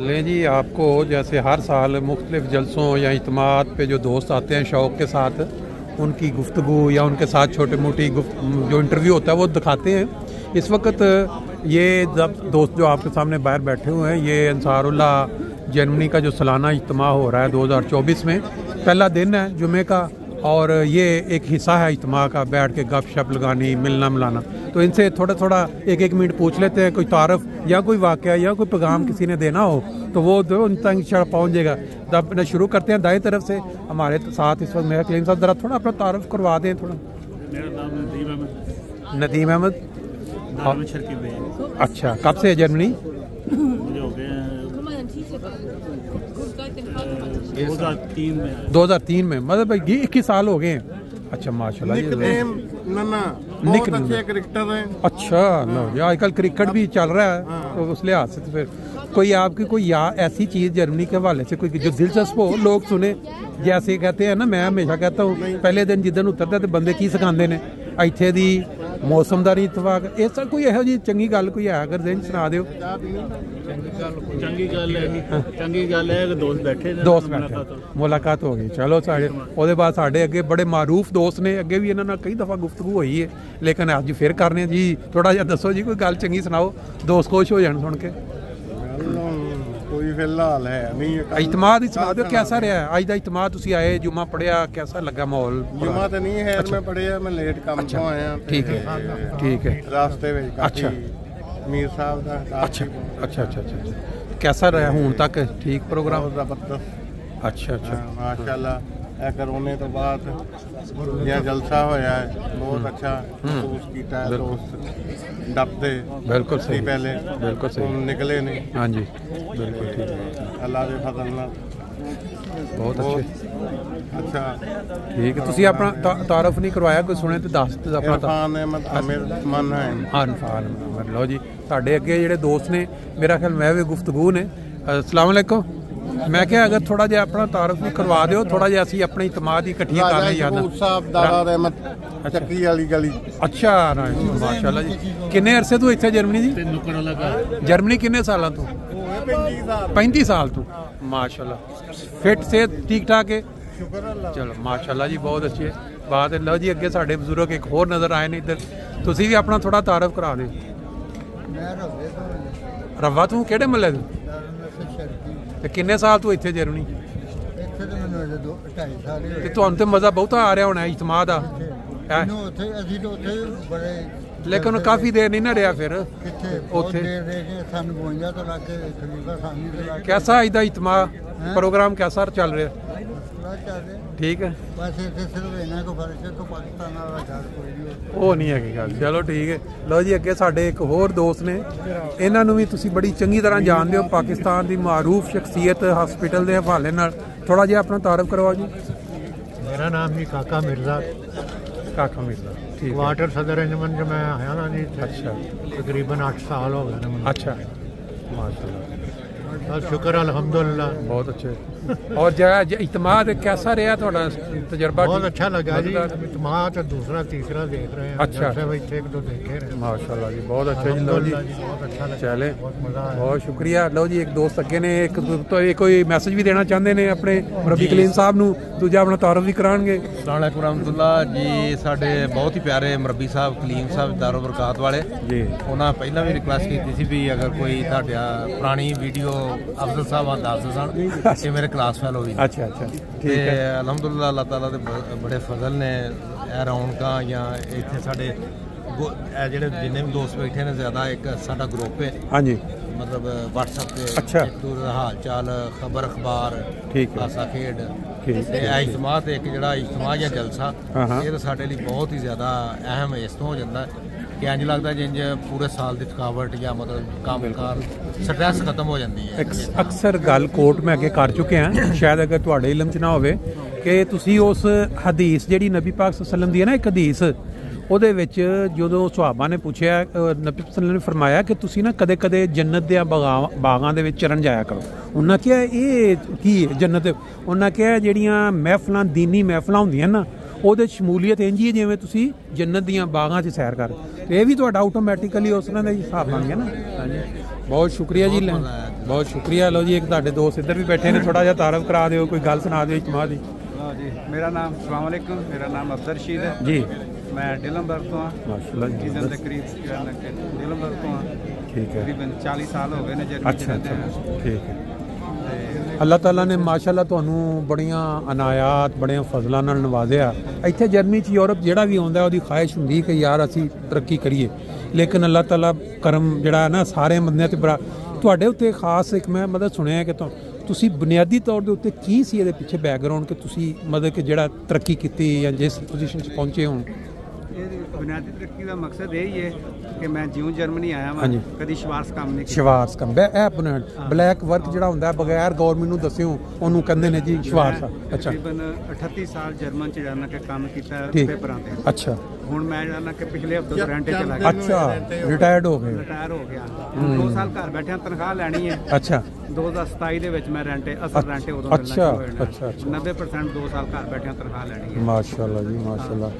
लें जी, आपको जैसे हर साल मुख्तलिफ जलसों या इज्तिमात पे जो दोस्त आते हैं शौक़ के साथ, उनकी गुफ्तगू या उनके साथ छोटे मोटी जो इंटरव्यू होता है वो दिखाते हैं। इस वक्त ये दोस्त जो आपके सामने बाहर बैठे हुए हैं, ये अंसारुल्लाह जर्मनी का जो सालाना इज्तिमा हो रहा है 2024 में, पहला दिन है जुमे का, और ये एक हिस्सा है इज्तिमा का, बैठ के गप शप लगानी, मिलना मिलाना। तो इनसे थोड़ा थोड़ा एक एक मिनट पूछ लेते हैं, कोई तारफ़ या कोई वाक़या या कोई पैगाम किसी ने देना हो तो वो उन तक इंशाअल्लाह पहुँच जाएगा। तब शुरू करते हैं दाएं तरफ से। हमारे साथ इस वक्त मेरा कलीम साहब, ज़रा थोड़ा अपना तारफ़ करवा दें थोड़ा। मेरा नाम नदीम अहमद। अच्छा, कब से है जर्मनी? मुझे हो गए 2003 में, मतलब 21 साल हो गए हैं। अच्छा माशाल्लाह, बहुत अच्छे क्रिकेटर हैं। अच्छा, आजकल क्रिकेट भी चल रहा है, तो उस लिहाज से तो फिर कोई आपकी कोई ऐसी चीज़ जर्मनी के हवाले से कोई जो दिलचस्प हो, लोग सुने। जैसे कहते हैं ना, मैं हमेशा कहता हूँ पहले दिन जिदन उतरता तो बंदे की सिखाते हैं, ਇੱਥੇ ਦੀ मौसम ਦਾ ਨਹੀਂ ਇਤਫਾਕ, ਇਸ ਤਰ੍ਹਾਂ ਕੋਈ ਇਹੋ ਜਿਹੀ ਚੰਗੀ ਗੱਲ ਕੋਈ ਹੈ ਅਗਰ ਜ਼ਿਹਨ ਸੁਣਾ ਦਿਓ। ਚੰਗੀ ਗੱਲ ਹੈ ਕਿ ਦੋਸਤ ਬੈਠੇ ਮੁਲਾਕਾਤ ਹੋ ਗਈ। ਚਲੋ ਸਾਡੇ ਉਹਦੇ ਬਾਅਦ ਸਾਡੇ ਅੱਗੇ ਬੜੇ ਮਾਰੂਫ ਦੋਸਤ ਨੇ, ਅੱਗੇ ਵੀ ਇਹਨਾਂ ਨਾਲ ਕਈ ਦਫਾ ਗੁਫ਼ਤਗੂ ਹੋਈ ਹੈ, ਲੇਕਿਨ ਅੱਜ ਫਿਰ ਕਰਨੇ ਜੀ। ਥੋੜਾ ਜਿਹਾ ਦੱਸੋ ਜੀ, ਕੋਈ ਗੱਲ ਚੰਗੀ ਸੁਣਾਓ, ਦੋਸਤ ਖੁਸ਼ ਹੋ ਜਾਣ ਸੁਣ ਕੇ। कोई फिलहाल है नहीं। इज्तिमाद ही सुना दो, कैसा रहा है अज का इज्तिमाद? तुसी आए, जुमा पढ़िया, कैसा लगा माहौल? जुमा तो नहीं है, मैं पढ़िया, मैं लेट काम तो आया। ठीक है रास्ते में अच्छा मीर साहब का। अच्छा, कैसा रहा हूँ तक? ठीक प्रोग्राम? जबरदस्त। अच्छा माशाल्लाह। करोने तो बाद यह जलसा होया है, बहुत अच्छा महसूस किया है। दोस्त डरते बिल्कुल सही, पहले बिल्कुल सही निकले नहीं। हाँ जी, बिल्कुल ठीक, अल्लाह के फजल नाल बहुत अच्छे। अच्छा ठीक है, तुसी अपना तारफ नहीं करवाया, कोई सुने तो दस अपना। लो जी, साढ़े अगे ਜਿਹੜੇ ਦੋਸਤ ਨੇ, मेरा ख्याल मैं भी गुफ्तगू ने। अस्सलाम वालेकुम। मैं क्या अगर थोड़ा जिहा अपना तारफ भी करवा दो, थोड़ा जिहा असीं अपने इतमाद ही इकट्ठियां कर रहे याद। ਚੱਕੀ वाली गली। अच्छा माशाल्लाह जी। किन्ने अरसे तो इत्थे जर्मनी जी? जर्मनी किन्ने सालों तो? 35 साल तो। माशाल्लाह, फिट सेहत ठीक ठाक है? चलो माशाल्लाह जी, बहुत अच्छी बात है। लो जी, अगे साढ़े बजुर्ग एक होर नज़र आए ने इधर, तुसी भी अपना थोड़ा तारफ करा दे। रवा तू केड़े महल्ले तू? ते किन्ने साल तू इत्थे जर्मनी? ते तुहानू ते मज़ा बहुता आ रहा होना इज्तिमा दा, लेकिन काफ़ी देर नहीं ना रहा फिर उत्थे। कैसा अज दा इज्तिमा प्रोग्राम कैसा चल रहा? ठीक है, ਉਹ नहीं है गल। चलो ठीक है। लो जी, अगे साढ़े एक होर दोस्त ने, इन्हों भी तुसी बड़ी चंगी तरह जानते हो, पाकिस्तान की मारूफ शख्सियत हॉस्पिटल के हवाले नाल थोड़ा जिहा अपना तारफ करवाओ जी। मेरा नाम जी काका मिर्ज़ा। ठीक। वाटर सदर अंजमन जो मैं आया ना जी। अच्छा, तकरीबन 8 साल हो गए ना। अच्छा माशाल्लाह, शुक्र अल्हम्दुलिल्लाह, बहुत अच्छे। और इज्तिमाद कैसा रहा थोड़ा तजर्बा? बहुत अच्छा लगा जी। इज्तिमाद तो दूसरा तीसरा देख रहे हैं। अच्छा, एक दो देखे रहे। माशाल्लाह जी, बहुत अच्छा जी। लो जी, बहुत अच्छा लगा, चले, मजा आया, बहुत शुक्रिया। लो जी, एक दोस्त अगे ने तो कोई मैसेज भी देना चाहते हैं अपने मुरब्बी कलीम साहब नूं, दूजा अपना तारफ भी कराएंगे। अस्सलाम वालेकुम रहमतुल्लाह जी। साडे बहुत ही प्यारे मुरब्बी साहब कलीम साहब दारो बरकात वाले जी, उन्होंने पहला भी रिक्वेस्ट की थी भी अगर कोई तुहाडा पुरानी वीडियो अफजल साहब दस सन कि मेरे क्लास फेलो भी। अच्छा, ठीक है। अलहमदुलिल्लाह अल्लाह ताला दे बड़े फजल ने रौनकां या इत्थे साडे जेह्ड़े जिन्ने भी दोस्त बैठे ने, ज़्यादा एक साडा ग्रुप है। हाँ जी, मतलब व्हाट्सएप पे अच्छा, एक दूसरे दा हाल चाल, खबर अखबार, ठीक है, हासा खेड, इज्तिमा ते एक जेह्ड़ा इज्तिमा या जलसा, ये तो साडे लिए बहुत ही ज़्यादा अहम इस तो हो जाता है कि इंज लगता जिंज पूरे साल की थकावट या मतलब काम कार स्ट्रैस खत्म हो जाती है। अक्सर गल कोट में अगे कर चुके हैं, शायद अगर तुहाडे इलम च ना होवे कि तुसी उस हदीस जिहड़ी नबी पाक सल्लल्लाहु अलैहि वसल्लम दी है ना, एक हदीस, ਉਹਦੇ ਵਿੱਚ ਜਦੋਂ ਸੁਹਾਬਾ ਨੇ ਪੁੱਛਿਆ, ਨਬੀ ਸੱਲੱਲਾਹੁ ਨੇ ਫਰਮਾਇਆ ਕਿ ਤੁਸੀਂ ਨਾ ਕਦੇ ਕਦੇ ਜੰਨਤ ਦੇ ਬਾਗਾਂ ਦੇ ਵਿੱਚ ਚਰਨ ਜਾਇਆ ਕਰੋ। ਉਹਨਾਂ ਕਿਹਾ ਇਹ ਕੀ ਹੈ ਜੰਨਤ? ਉਹਨਾਂ ਕਿਹਾ ਜਿਹੜੀਆਂ ਮਹਿਫਲਾਂ, ਦੀਨੀ ਮਹਿਫਲਾਂ ਹੁੰਦੀਆਂ ਨਾ, ਉਹਦੇ ਸ਼ਮੂਲੀਅਤ ਇੰਝ ਹੀ ਜਿਵੇਂ ਤੁਸੀਂ ਜੰਨਤ ਦੀਆਂ ਬਾਗਾਂ 'ਚ ਸੈਰ ਕਰ। ਇਹ ਵੀ ਤੁਹਾਡਾ ਆਟੋਮੈਟਿਕਲੀ ਉਸ ਤਰ੍ਹਾਂ ਦਾ ਹਿਸਾਬ ਬਣ ਗਿਆ ਨਾ। ਹਾਂਜੀ, बहुत शुक्रिया जी, बहुत शुक्रिया। लो जी एक ਤੁਹਾਡੇ ਦੋਸਤ ਇੱਧਰ ਵੀ ਬੈਠੇ ਨੇ, ਥੋੜਾ ਜਿਹਾ ਤਾਰਫ ਕਰਾ ਦਿਓ, ਕੋਈ ਗੱਲ ਸੁਣਾ ਦਿਓ ਇਜਤਮਾ ਦੀ। जी मेरा नाम अस्सलाम वालेकुम, मेरा नाम अब्दुल रशीद है जी, मैं डिलमबर्ग तो हाँ माशाल्लाह जी, सीजन के करीब डिलमबर्ग तो हाँ ठीक है। तकरीबन 40 साल हो गए ने जर्मनी अच्छा रहते हैं। अच्छा, ठीक है। ਅੱਲਾਹ ਤਾਲਾ ਨੇ ਮਾਸ਼ਾਅੱਲਾ ਤੁਹਾਨੂੰ ਬੜੀਆਂ ਅਨਾਇਤ ਬੜਿਆਂ ਫਜ਼ਲਾਂ ਨਾਲ ਨਵਾਜ਼ਿਆ। ਇੱਥੇ ਜਰਮਨੀ 'ਚ ਯੂਰਪ ਜਿਹੜਾ ਵੀ ਆਉਂਦਾ ਉਹਦੀ ਖਾਹਿਸ਼ ਹੁੰਦੀ ਕਿ ਯਾਰ ਅਸੀਂ ਤਰੱਕੀ ਕਰੀਏ, ਲੇਕਿਨ ਅੱਲਾਹ ਤਾਲਾ ਕਰਮ ਜਿਹੜਾ ਹੈ ਨਾ ਸਾਰੇ ਬੰਦਿਆਂ 'ਤੇ ਬੜਾ। ਤੁਹਾਡੇ ਉੱਤੇ ਖਾਸ ਇੱਕ ਮੈਂ ਮਤਲਬ ਸੁਣਿਆ ਕਿ ਤੁਸੀਂ ਬੁਨਿਆਦੀ ਤੌਰ ਦੇ ਉੱਤੇ ਕੀ ਸੀ ਇਹਦੇ ਪਿੱਛੇ ਬੈਕਗਰਾਉਂਡ ਕਿ ਤੁਸੀਂ ਮਤਲਬ ਕਿ ਜਿਹੜਾ ਤਰੱਕੀ ਕੀਤੀ ਜਾਂ ਜਿਸ ਪੋਜੀਸ਼ਨ 'ਚ ਪਹੁੰਚੇ ਹੋ? बुनियादी तरक्की का मकसद यही है कि मैं जिऊं जर्मनी आया हाँ जी। मैं कभी ਸ਼ਵਾਰਸ ਕੰਮ ਨਹੀਂ ਕੀਤਾ। ਸ਼ਵਾਰਸ ਕੰਮ ਬਲੈਕ ਵਰਕ ਜਿਹੜਾ ਹੁੰਦਾ ਬਗੈਰ ਗਵਰਨਮੈਂਟ ਨੂੰ ਦੱਸਿਓ ਉਹਨੂੰ ਕਹਿੰਦੇ ਨੇ ਜੀ ਸ਼ਵਾਰਸ। ਅੱਛਾ, ਤਕਰੀਬਨ 38 ਸਾਲ ਜਰਮਨ ਚ ਜਾਣਾ ਕਿ ਕੰਮ ਕੀਤਾ ਠੀਕ। ਪੇਪਰਾਂ ਤੇ। ਅੱਛਾ, ਹੁਣ ਮੈਂ ਜਾਣਾ ਕਿ ਪਿਛਲੇ ਹਫਤੇ ਤੋਂ ਰੈਂਟ ਤੇ ਚਲਾ ਗਿਆ। ਅੱਛਾ ਰਿਟਾਇਰਡ ਹੋ ਗਏ। ਰਿਟਾਇਰ ਹੋ ਗਿਆ, 2 ਸਾਲ ਘਰ ਬੈਠਿਆਂ ਤਨਖਾਹ ਲੈਣੀ ਹੈ। ਅੱਛਾ 2027 ਦੇ ਵਿੱਚ ਮੈਂ ਰੈਂਟ ਅਸਲ ਰੈਂਟ ਉਦੋਂ ਅੱਛਾ, ਮਿਲਣਾ ਅੱਛਾ, ਅੱਛਾ। 90% 2 ਸਾਲ ਘਰ ਬੈਠਿਆਂ ਤਨਖਾਹ ਲੈਣੀ ਹੈ। ਮਾਸ਼ਾਅੱਲਾ ਜੀ ਮਾਸ਼ਾਅੱਲਾ।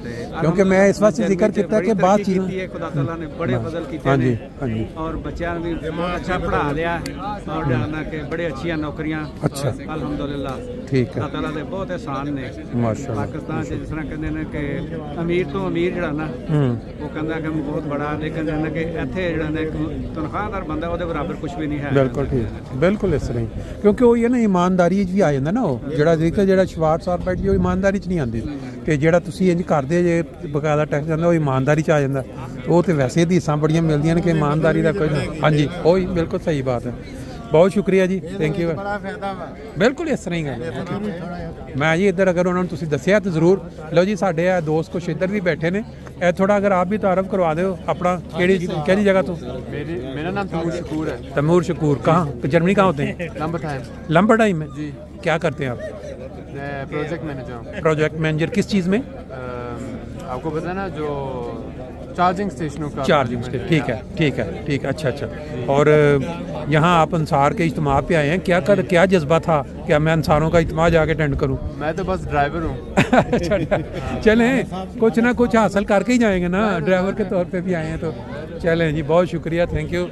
ਕਿਉਂਕਿ ਮੈਂ ਇਸ ਵਾਸਤੇ ਜ਼ਿਕਰ ਕੀਤਾ ਕਿ ਬਾਅਦ ਚੀਜ਼ ਖੁਦਾ ਤਾਲਾ ਨੇ ਬੜੇ ਫਜ਼ਲ ਕੀਤੇ ਹਾਂਜੀ ਨੇ ਹਾਂਜੀ ਔਰ ਬੱਚਿਆਂ ਨੂੰ ਵੀ ਬਹੁਤ ਅੱਛਾ ਪੜ੍ਹਾ ਲਿਆ ਔਰ ਜਾਨਾ ਕਿ ਬੜੇ ਅੱਛੀਆਂ ਨੌਕਰੀਆਂ। ਅੱਛਾ ਅਲਹਮਦੁਲਿਲਾ ਠੀਕ ਹੈ ਅੱਲਾਹ ਤਾਲਾ ਦੇ ਬਹੁਤ ehsan ਨੇ। ਮਾਸ਼ਾਅੱਲਾ। ਪਾਕਿਸਤਾਨ 'ਚ ਜਿਸ ਤਰ੍ਹਾਂ ਕਹਿੰਦੇ ਨੇ ਕਿ ਅਮੀਰ ਤੋਂ ਅਮੀਰ ਜਿਹੜਾ ਨਾ ਉਹ ਕਹਿੰਦਾ ਕਿ ਬਹੁਤ ਬੜਾ, ਲੇਕਿਨ ਜਾਨਾ ਕਿ ਇੱਥੇ ਜਿਹੜਾ ਨੇ ਤਨਖਾਹਦਾਰ ਬੰਦਾ ਉਹਦੇ ਬਰਾਬਰ ਕੁਝ ਵੀ ਨਹੀਂ ਹੈ। ਬਿਲਕੁਲ ਠੀਕ, ਬਿਲਕੁਲ ਇਸ ਤਰ੍ਹਾਂ ਹੀ। ਕਿਉਂਕਿ ਉਹ ਇਹ ਨਾ ਇਮਾਨਦਾਰੀ 'ਚ ਵੀ ਆ ਜਾਂਦਾ ਨਾ, ਉਹ ਜਿਹੜਾ ਜ਼ਿਕਰ ਜਿਹੜਾ ਸ਼ਵਾਰਸ ਆਰਪਾਈਟ ਜੀ ਉਹ ਇਮਾਨਦਾਰੀ 'ਚ ਨਹੀਂ ਆਉਂਦੀ ਕਿ ਜਿਹੜਾ ਤੁਸੀਂ ਇੰਜ ਕਰਦੇ ਜੇ ਬਕਾਇਦਾ ਟੈਕਸ ਜਾਂਦਾ ਉਹ ਇਮਾਨਦਾਰੀ 'ਚ ਆ ਜਾਂਦਾ। ਉਹ ਤੇ ਵੈਸੇ ਹਿੱਸਾਂ ਬੜੀਆਂ ਮਿਲਦੀਆਂ ਨੇ ਕਿ ਇਮਾਨਦਾਰੀ ਦਾ ਕੋਈ। ਹਾਂਜੀ ਉਹੀ ਬਿਲਕੁਲ ਸਹੀ ਬਾਤ ਹੈ। ਬਹੁਤ ਸ਼ੁਕਰੀਆ ਜੀ, ਥੈਂਕ ਯੂ। ਬਿਲਕੁਲ ਇਸ ਤਰ੍ਹਾਂ ਹੀ ਗੱਲ ਮੈਂ ਜੀ ਇੱਧਰ ਅਗਰ ਉਹਨਾਂ ਨੂੰ ਤੁਸੀਂ ਦੱਸਿਆ ਤਾਂ ਜ਼ਰੂਰ। ਲਓ ਜੀ ਸਾਡੇ ਆ ਦੋਸਤ ਕੁਛ ਇੱਧਰ ਵੀ ਬੈਠੇ ਨੇ, ਇਹ ਥੋੜਾ ਅਗਰ ਆਪ ਵੀ ਤਾਰਫ ਕਰਵਾ ਦਿਓ ਆਪਣਾ। ਕਿਹੜੀ जगह ਤੋਂ? मेरा नाम तैमूर शकूर है। तैमूर शकूर कहाँ जर्मनी कहाँ होते हैं? Lumbar time. लंबर टाइम में जी। क्या करते हैं आप? मैं प्रोजेक्ट मैनेजर हूँ। प्रोजेक्ट मैनेजर किस चीज़ में? आपको पता है ना जो चार्जिंग स्टेशनों का। चार्जिंग स्टेशन, ठीक है ठीक है ठीक है। अच्छा अच्छा। और यहाँ आप अंसार के इज्तिमा पे आए हैं, क्या जज्बा था क्या मैं अंसारों का इज्तिमा जाके अटेंड करूँ? मैं तो बस ड्राइवर हूँ। अच्छा चलें कुछ ना कुछ हासिल करके ही जाएंगे ना, ड्राइवर के तौर पे भी आए हैं तो चलें जी। बहुत शुक्रिया, थैंक यू।